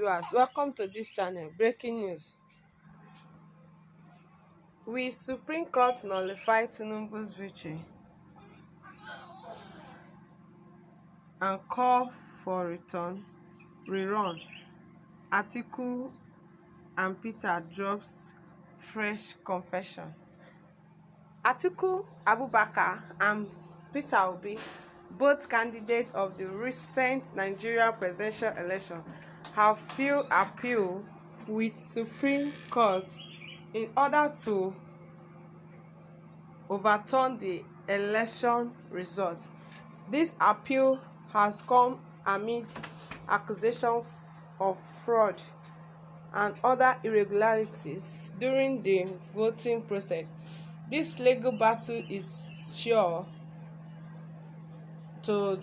viewers, welcome to this channel. Breaking news: will Supreme Court nullify Tinubu's victory and call for rerun? Atiku and Peter drops fresh confession. Atiku Abubakar and Peter Obi, both candidates of the recent Nigerian presidential election, have filed appeal with Supreme Court in order to overturn the election result. This appeal has come amid accusations of fraud and other irregularities during the voting process. This legal battle is sure to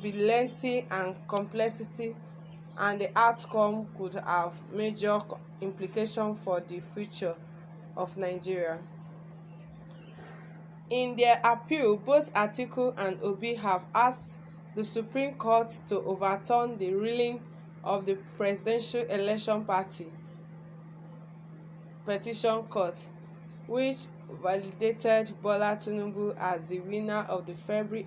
be lengthy and complexity, and the outcome could have major implications for the future of Nigeria. In their appeal, both Atiku and Obi have asked the Supreme Court to overturn the ruling of the Presidential Election Party Petition Court, which validated Bola Tinubu as the winner of the February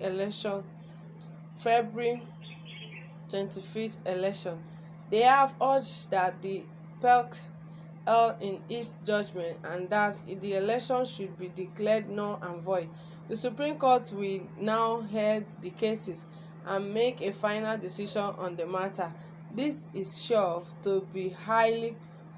25th election. They have urged that the PEC in its judgment and that the election should be declared null and void. The Supreme Court will now hear the cases and make a final decision on the matter. This is sure to be highly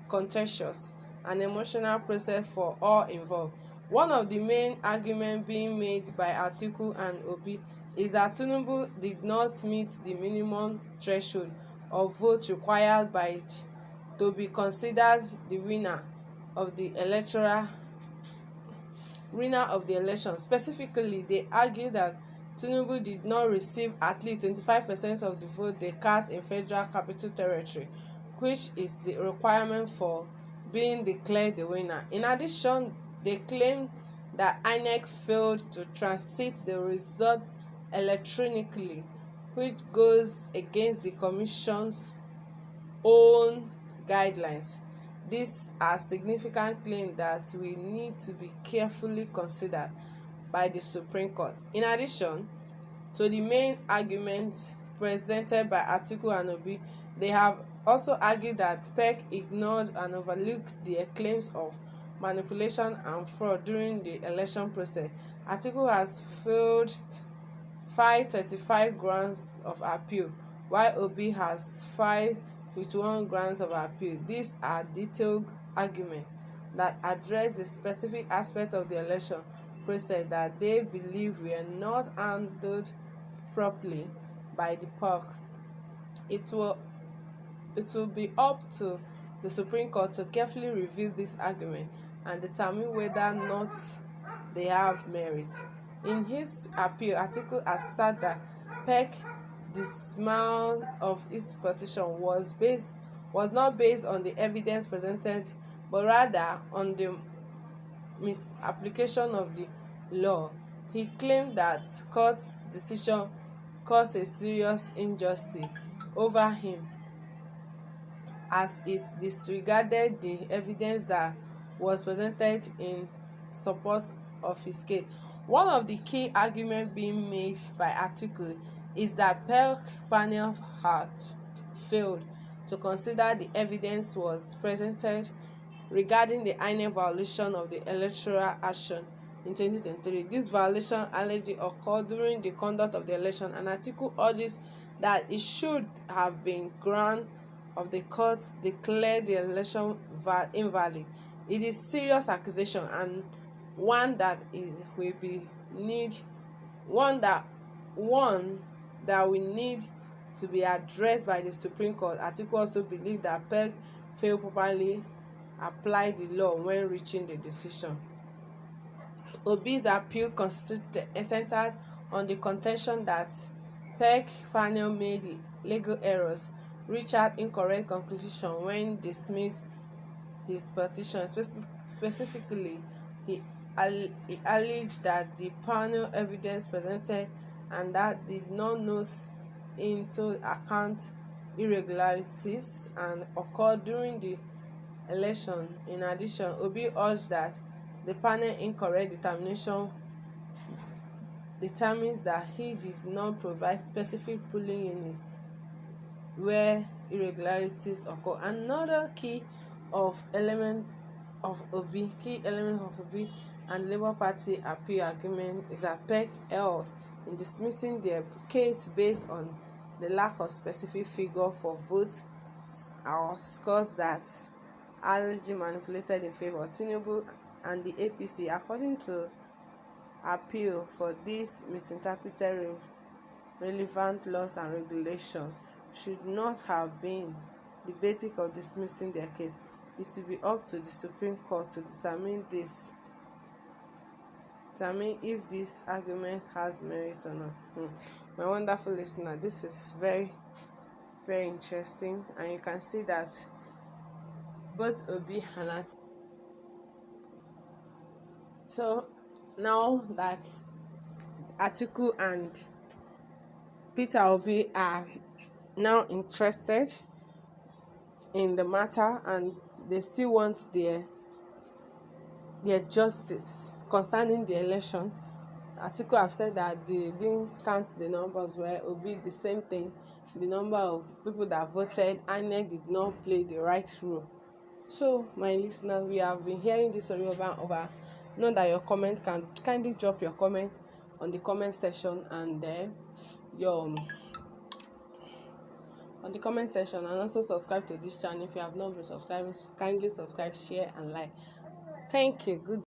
contentious and emotional process for all involved. One of the main arguments being made by Atiku and Obi is that Tinubu did not meet the minimum threshold of votes required by it to be considered the winner of the election. Specifically, they argue that Tinubu did not receive at least 25% of the vote they cast in Federal Capital Territory, which is the requirement for being declared the winner. In addition, they claim that INEC failed to transmit the result electronically, which goes against the Commission's own guidelines. These are significant claims that will need to be carefully considered by the Supreme Court. In addition to the main arguments presented by Atiku and Obi, they have also argued that PEC ignored and overlooked the claims of manipulation and fraud during the election process. Atiku has filed 35 grounds of appeal, while Obi has filed 51 grounds of appeal. These are detailed arguments that address the specific aspects of the election process that they believe were not handled properly by the PEC. It will be up to the Supreme Court to carefully review this argument and determine whether or not they have merit. In his appeal, Atiku asserted that PEC dismissal of his petition was not based on the evidence presented, but rather on the misapplication of the law. He claimed that court's decision caused a serious injustice over him, as it disregarded the evidence that was presented in support of his case. One of the key arguments being made by Atiku is that PEC panel had failed to consider the evidence was presented regarding the INEC violation of the electoral action in 2023. This violation allegedly occurred during the conduct of the election, and Atiku urges that it should have been ground of the court declared the election invalid. It is serious accusation and one that will need to be addressed by the Supreme Court. Atiku also believes that PEC failed properly apply the law when reaching the decision. Obi's appeal centered on the contention that PEC panel made legal errors, reached incorrect conclusion when dismissed his petition. Specifically, he alleged that the panel evidence presented and that did not note into account irregularities and occurred during the election. In addition, Obi urged that the panel incorrect determination determines that he did not provide specific polling unit where irregularities occur. Another element of Obi and Labour Party appeal argument is that PEC held in dismissing their case based on the lack of specific figure for votes or scores that allegedly manipulated in favour of Tinubu and the APC. According to appeal for this misinterpreted relevant laws and regulations should not have been the basis of dismissing their case. It will be up to the Supreme Court to determine if this argument has merit or not. My wonderful listener, this is very, very interesting, and you can see that both Obi and Atiku. So now that Atiku and Peter Obi are now interested in the matter and they still want their justice concerning the election. Atiku have said that they didn't count the numbers, where Obi the same thing. The number of people that voted, INEC did not play the right role. So my listeners, we have been hearing this story over and over. Know that your comment can kindly drop your comment on the comment section and on the comment section, and also subscribe to this channel if you have not been subscribing. Kindly subscribe, share and like. Thank you. Good.